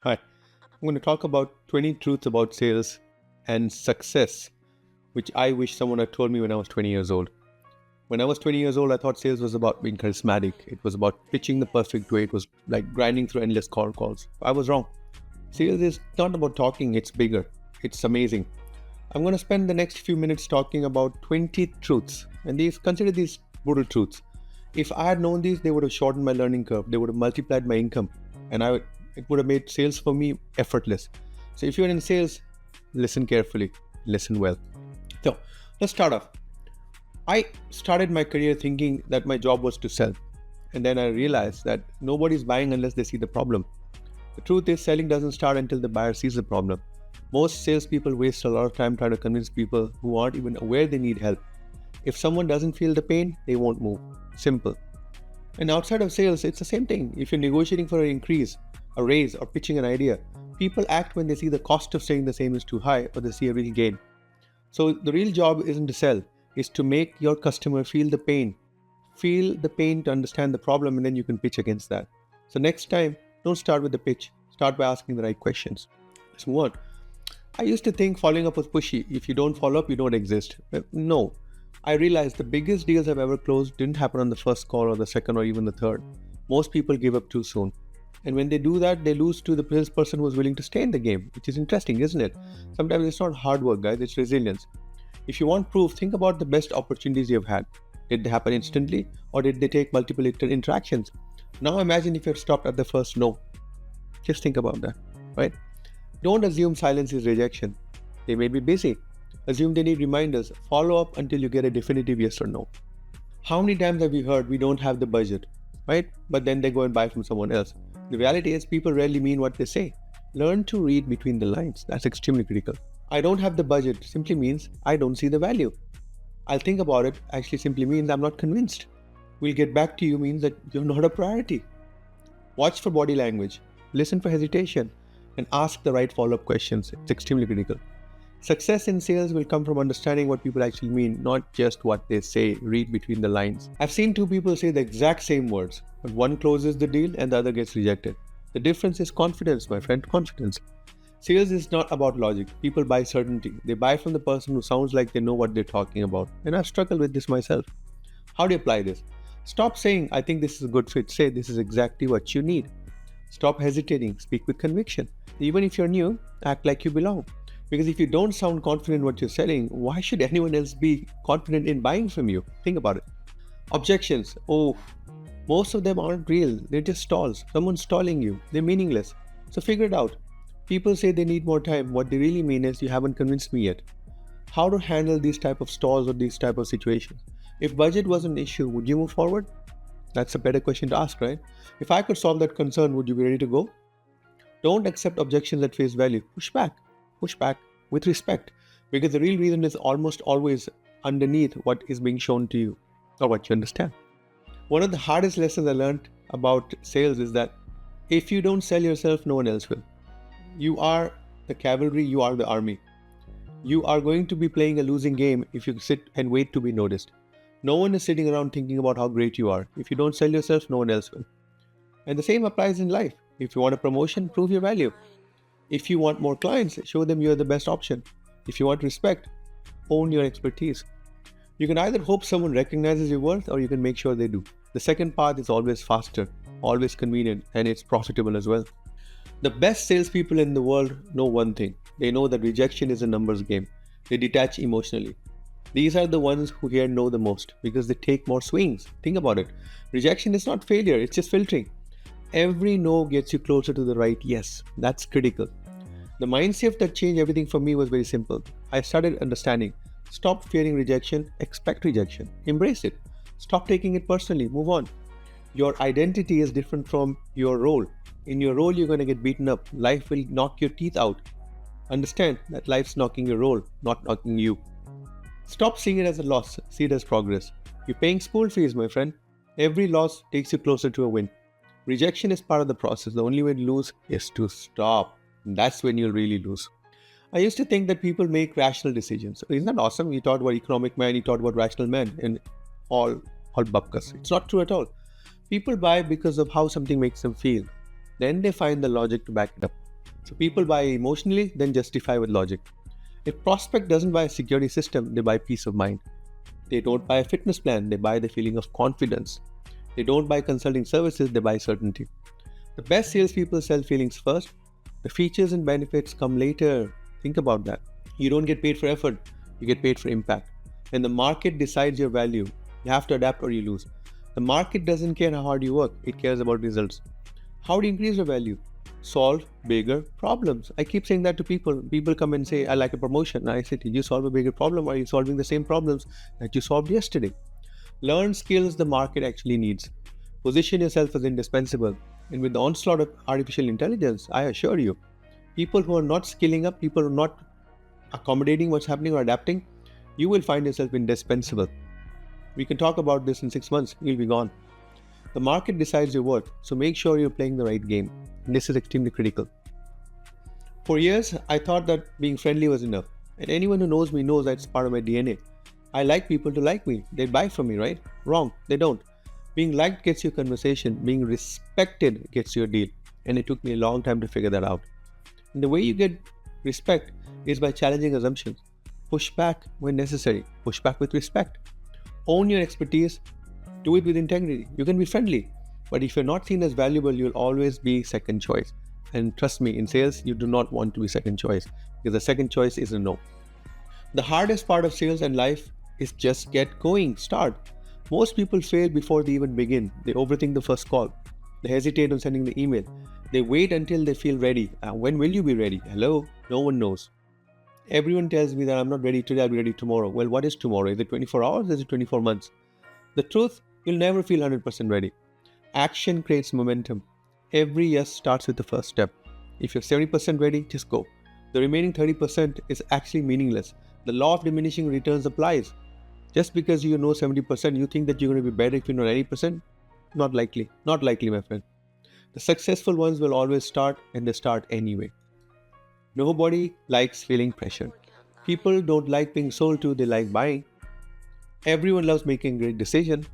Hi, I'm going to talk about 20 truths about sales and success, which I wish someone had told me when I was 20 years old. When I was 20 years old, I thought sales was about being charismatic. It was about pitching the perfect way. It was like grinding through endless call calls. I was wrong. Sales is not about talking, it's bigger. It's amazing. I'm going to spend the next few minutes talking about 20 truths. And consider these brutal truths. If I had known these, they would have shortened my learning curve. They would have multiplied my income. And it would have made sales for me effortless. So if you're in sales, listen carefully, listen well. So let's start off. I started my career thinking that my job was to sell. And then I realized that nobody's buying unless they see the problem. The truth is, selling doesn't start until the buyer sees the problem. Most salespeople waste a lot of time trying to convince people who aren't even aware they need help. If someone doesn't feel the pain, they won't move. Simple. And outside of sales, it's the same thing. If you're negotiating for an increase, a raise, or pitching an idea, people act when they see the cost of staying the same is too high or they see a real gain. So the real job isn't to sell, is to make your customer feel the pain. Feel the pain to understand the problem, and then you can pitch against that. So next time, don't start with the pitch. Start by asking the right questions. Let's move on. I used to think following up was pushy. If you don't follow up, you don't exist. No. I realized the biggest deals I've ever closed didn't happen on the first call or the second or even the third. Most people give up too soon. And when they do that, they lose to the salesperson who's willing to stay in the game, which is interesting, isn't it? Sometimes it's not hard work, guys, it's resilience. If you want proof, think about the best opportunities you've had. Did they happen instantly or did they take multiple interactions? Now imagine if you had stopped at the first no. Just think about that, right? Don't assume silence is rejection. They may be busy. Assume they need reminders. Follow up until you get a definitive yes or no. How many times have you heard we don't have the budget, right? But then they go and buy from someone else. The reality is people rarely mean what they say. Learn to read between the lines. That's extremely critical. I don't have the budget simply means I don't see the value. I'll think about it actually simply means I'm not convinced. We'll get back to you means that you're not a priority. Watch for body language, listen for hesitation, and ask the right follow up questions. It's extremely critical. Success in sales will come from understanding what people actually mean, not just what they say. Read between the lines. I've seen two people say the exact same words, but one closes the deal and the other gets rejected. The difference is confidence, my friend, confidence. Sales is not about logic. People buy certainty. They buy from the person who sounds like they know what they're talking about. And I've struggled with this myself. How do you apply this? Stop saying, I think this is a good fit. Say, this is exactly what you need. Stop hesitating. Speak with conviction. Even if you're new, act like you belong. Because if you don't sound confident in what you're selling, why should anyone else be confident in buying from you? Think about it. Objections. Oh, most of them aren't real. They're just stalls. Someone's stalling you. They're meaningless. So figure it out. People say they need more time. What they really mean is you haven't convinced me yet. How to handle these type of stalls or these type of situations? If budget was an issue, would you move forward? That's a better question to ask, right? If I could solve that concern, would you be ready to go? Don't accept objections at face value. Push back. Push back with respect. Because the real reason is almost always underneath what is being shown to you or what you understand. One of the hardest lessons I learned about sales is that if you don't sell yourself, no one else will. You are the cavalry, you are the army. You are going to be playing a losing game if you sit and wait to be noticed. No one is sitting around thinking about how great you are. If you don't sell yourself, no one else will. And the same applies in life. If you want a promotion, prove your value. If you want more clients, show them you're the best option. If you want respect, own your expertise. You can either hope someone recognizes your worth or you can make sure they do. The second path is always faster, always convenient, and it's profitable as well. The best salespeople in the world know one thing. They know that rejection is a numbers game. They detach emotionally. These are the ones who hear no the most because they take more swings. Think about it. Rejection is not failure, it's just filtering. Every no gets you closer to the right yes. That's critical. The mindset that changed everything for me was very simple. I started understanding. Stop fearing rejection, expect rejection. Embrace it. Stop taking it personally, move on. Your identity is different from your role. In your role, you're going to get beaten up. Life will knock your teeth out. Understand that life's knocking your role, not knocking you. Stop seeing it as a loss, see it as progress. You're paying school fees, my friend. Every loss takes you closer to a win. Rejection is part of the process. The only way to lose is to stop. That's when you'll really lose. I used to think that people make rational decisions. Isn't that awesome? You talked about economic man, you talked about rational man, and all babkas. It's not true at all. People buy because of how something makes them feel. Then they find the logic to back it up. So people buy emotionally, then justify with logic. A prospect doesn't buy a security system, they buy peace of mind. They don't buy a fitness plan, they buy the feeling of confidence. They don't buy consulting services, they buy certainty. The best salespeople sell feelings first. The features and benefits come later. Think about that. You don't get paid for effort, you get paid for impact. When the market decides your value, you have to adapt or you lose. The market doesn't care how hard you work, it cares about results. How do you increase your value? Solve bigger problems. I keep saying that to people. People come and say, I like a promotion. I say, did you solve a bigger problem or are you solving the same problems that you solved yesterday? Learn skills the market actually needs. Position yourself as indispensable. And with the onslaught of artificial intelligence, I assure you, people who are not skilling up, people who are not accommodating what's happening or adapting, you will find yourself indispensable. We can talk about this in 6 months, you'll be gone. The market decides your worth, so make sure you're playing the right game. And this is extremely critical. For years, I thought that being friendly was enough. And anyone who knows me knows that's part of my DNA. I like people to like me. They buy from me, right? Wrong, they don't. Being liked gets you conversation. Being respected gets you a deal. And it took me a long time to figure that out. And the way you get respect is by challenging assumptions. Push back when necessary. Push back with respect. Own your expertise. Do it with integrity. You can be friendly. But if you're not seen as valuable, you'll always be second choice. And trust me, in sales, you do not want to be second choice because the second choice is a no. The hardest part of sales and life is just get going, start. Most people fail before they even begin. They overthink the first call. They hesitate on sending the email. They wait until they feel ready. When will you be ready? Hello? No one knows. Everyone tells me that I'm not ready today, I'll be ready tomorrow. Well, what is tomorrow? Is it 24 hours? Is it 24 months? The truth, you'll never feel 100% ready. Action creates momentum. Every yes starts with the first step. If you're 70% ready, just go. The remaining 30% is actually meaningless. The law of diminishing returns applies. Just because you know 70%, you think that you're going to be better if you know 80%? Not likely. Not likely, my friend. The successful ones will always start, and they start anyway. Nobody likes feeling pressured. People don't like being sold to, they like buying. Everyone loves making a great decision.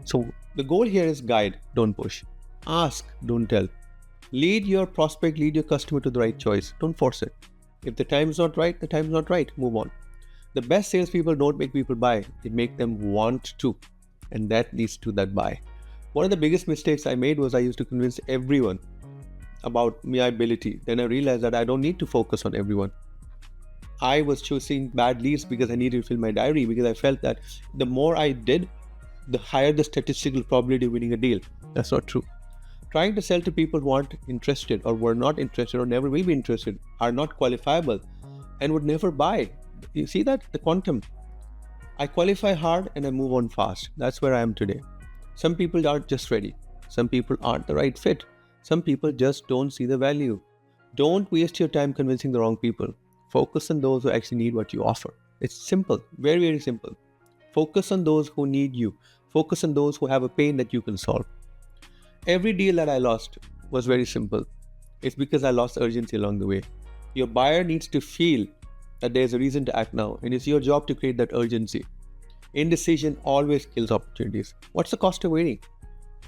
So the goal here is guide, don't push. Ask, don't tell. Lead your prospect, lead your customer to the right choice. Don't force it. If the time is not right, the time is not right. Move on. The best salespeople don't make people buy. They make them want to. And that leads to that buy. One of the biggest mistakes I made was I used to convince everyone about my ability. Then I realized that I don't need to focus on everyone. I was choosing bad leads because I needed to fill my diary because I felt that the more I did, the higher the statistical probability of winning a deal. That's not true. Trying to sell to people who aren't interested or were not interested or never will be interested, are not qualifiable and would never buy. You see that? The quantum. I qualify hard and I move on fast. That's where I am today. Some people aren't just ready. Some people aren't the right fit. Some people just don't see the value. Don't waste your time convincing the wrong people. Focus on those who actually need what you offer. It's simple, very, very simple. Focus on those who need you. Focus on those who have a pain that you can solve. Every deal that I lost was very simple. It's because I lost urgency along the way. Your buyer needs to feel that there's a reason to act now, and it's your job to create that urgency. Indecision always kills opportunities. What's the cost of waiting?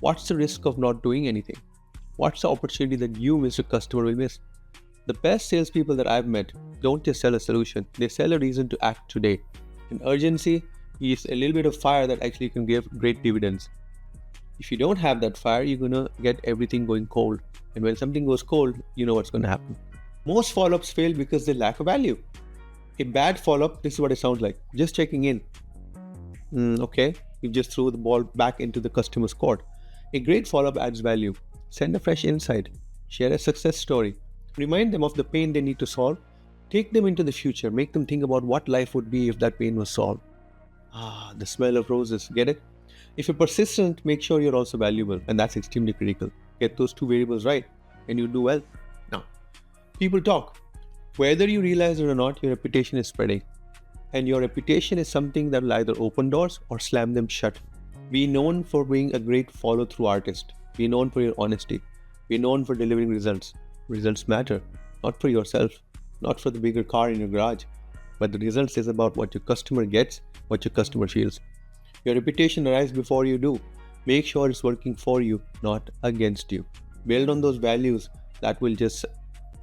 What's the risk of not doing anything? What's the opportunity that you, Mr. Customer, will miss? The best salespeople that I've met don't just sell a solution, they sell a reason to act today. And urgency is a little bit of fire that actually can give great dividends. If you don't have that fire, you're going to get everything going cold. And when something goes cold, you know what's going to happen. Most follow-ups fail because they lack a value. A bad follow-up, this is what it sounds like. Just checking in. Okay, you just threw the ball back into the customer's court. A great follow-up adds value. Send a fresh insight. Share a success story. Remind them of the pain they need to solve. Take them into the future. Make them think about what life would be if that pain was solved. The smell of roses. Get it? If you're persistent, make sure you're also valuable. And that's extremely critical. Get those two variables right and you do well. Now, people talk. Whether you realize it or not, your reputation is spreading. And your reputation is something that will either open doors or slam them shut. Be known for being a great follow-through artist. Be known for your honesty. Be known for delivering results. Results matter. Not for yourself. Not for the bigger car in your garage. But the results is about what your customer gets, what your customer feels. Your reputation arrives before you do. Make sure it's working for you, not against you. Build on those values that will just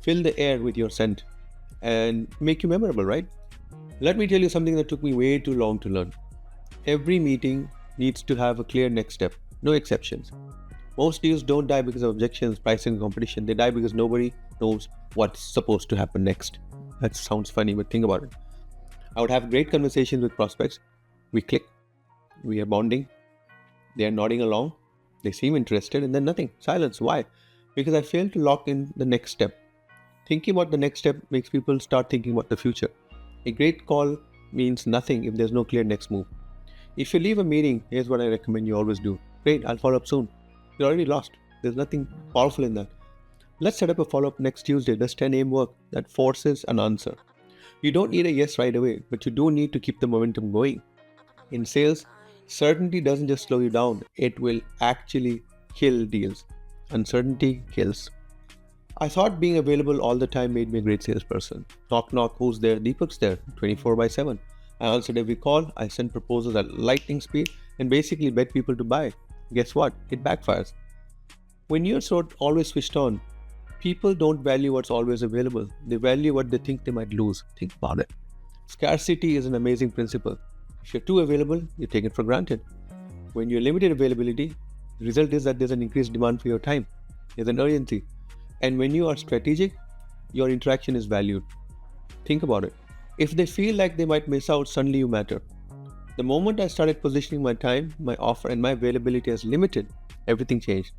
fill the air with your scent, and make you memorable, right? Let me tell you something that took me way too long to learn. Every meeting needs to have a clear next step, no exceptions. Most deals don't die because of objections, pricing, and competition. They die because nobody knows what's supposed to happen next. That sounds funny, but think about it. I would have great conversations with prospects. We click, we are bonding, they are nodding along, they seem interested, and then nothing. Silence. Why? Because I failed to lock in the next step. Thinking about the next step makes people start thinking about the future. A great call means nothing if there's no clear next move. If you leave a meeting, here's what I recommend you always do. Great, I'll follow up soon. You're already lost. There's nothing powerful in that. Let's set up a follow-up next Tuesday. Does 10 a.m. work? That forces an answer. You don't need a yes right away, but you do need to keep the momentum going. In sales, certainty doesn't just slow you down, it will actually kill deals. Uncertainty kills. I thought being available all the time made me a great salesperson. Knock knock, who's there? Deepak's there, 24/7. I answered every call, I sent proposals at lightning speed, and basically begged people to buy. Guess what? It backfires. When you're always switched on, people don't value what's always available. They value what they think they might lose. Think about it. Scarcity is an amazing principle. If you're too available, you take it for granted. When you're limited availability, the result is that there's an increased demand for your time. There's an urgency. And when you are strategic, your interaction is valued. Think about it. If they feel like they might miss out, suddenly you matter. The moment I started positioning my time, my offer, and my availability as limited, everything changed.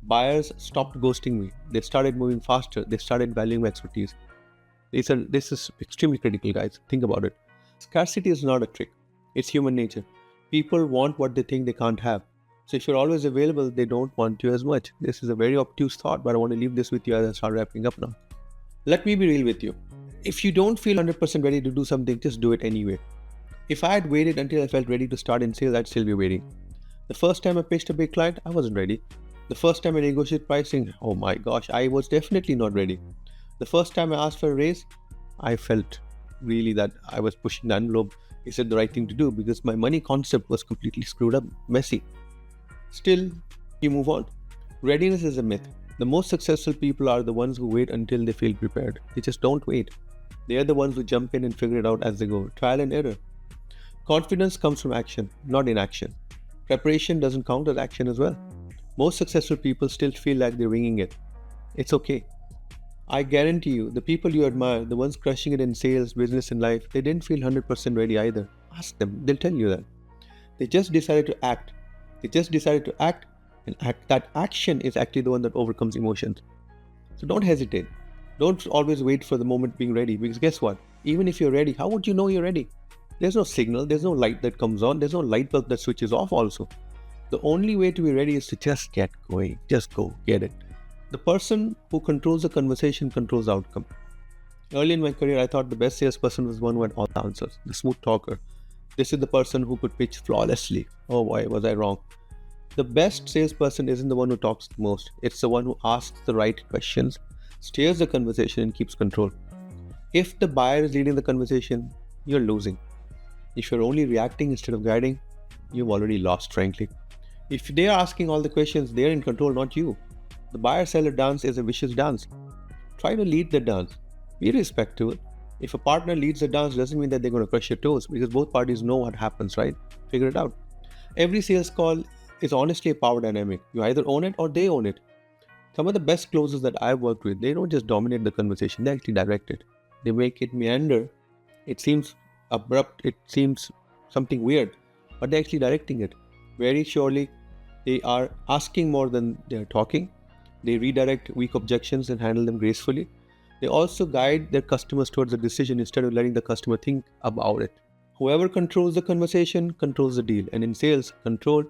Buyers stopped ghosting me. They started moving faster. They started valuing my expertise. This is extremely critical, guys. Think about it. Scarcity is not a trick. It's human nature. People want what they think they can't have. So if you're always available, they don't want you as much. This is a very obtuse thought, but I want to leave this with you as I start wrapping up now. Let me be real with you. If you don't feel 100% ready to do something, just do it anyway. If I had waited until I felt ready to start in sales, I'd still be waiting. The first time I pitched a big client, I wasn't ready. The first time I negotiated pricing, oh my gosh, I was definitely not ready. The first time I asked for a raise, I felt really that I was pushing the envelope. Is it the right thing to do? Because my money concept was completely screwed up, messy. Still, you move on. Readiness is a myth. The most successful people are the ones who wait until they feel prepared. They just don't wait. They are the ones who jump in and figure it out as they go. Trial and error. Confidence comes from action, not inaction. Preparation doesn't count as action as well. Most successful people still feel like they're winging it. It's okay. I guarantee you, the people you admire, the ones crushing it in sales, business, and life, they didn't feel 100% ready either. Ask them, they'll tell you that. They just decided to act. And that action is actually the one that overcomes emotions. So don't hesitate. Don't always wait for the moment being ready, because guess what? Even if you're ready, how would you know you're ready? There's no signal, there's no light that comes on, there's no light bulb that switches off also. The only way to be ready is to just get going. Just go, get it. The person who controls the conversation controls the outcome. Early in my career, I thought the best salesperson was one who had all the answers, the smooth talker. This is the person who could pitch flawlessly. Oh boy, was I wrong. The best salesperson isn't the one who talks the most. It's the one who asks the right questions, steers the conversation, and keeps control. If the buyer is leading the conversation, you're losing. If you're only reacting instead of guiding, you've already lost, frankly. If they are asking all the questions, they're in control, not you. The buyer-seller dance is a vicious dance. Try to lead the dance. Be respectful. If a partner leads the dance, doesn't mean that they're going to crush your toes, because both parties know what happens, right? Figure it out. Every sales call is honestly a power dynamic. You either own it or they own it. Some of the best closers that I've worked with, they don't just dominate the conversation, they actually direct it. They make it meander. It seems abrupt, it seems something weird, but they're actually directing it. Very surely, they are asking more than they're talking. They redirect weak objections and handle them gracefully. They also guide their customers towards a decision instead of letting the customer think about it. Whoever controls the conversation controls the deal. And in sales, control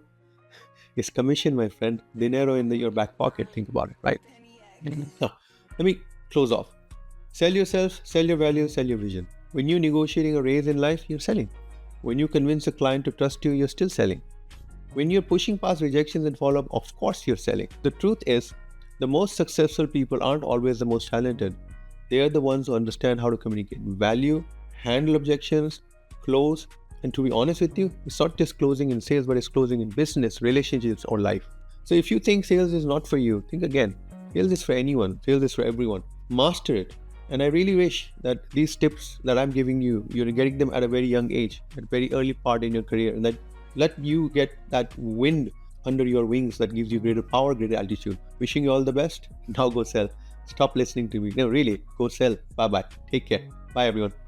is commission, my friend. Dinero in your back pocket. Think about it, right? Now, let me close off. Sell yourself, sell your value, sell your vision. When you're negotiating a raise in life, you're selling. When you convince a client to trust you, you're still selling. When you're pushing past rejections and follow-up, of course you're selling. The truth is, the most successful people aren't always the most talented. They are the ones who understand how to communicate value, handle objections, close, and to be honest with you, it's not just closing in sales, but it's closing in business, relationships, or life. So if you think sales is not for you, think again. Sales is for anyone. Sales is for everyone. master it. And I really wish that these tips that I'm giving you, you're getting them at a very young age, at a very early part in your career, and that let you get that wind under your wings that gives you greater power, greater altitude. Wishing you all the best. Now go sell. Stop listening to me. No, really, go sell. Bye bye. Take care. Bye, everyone.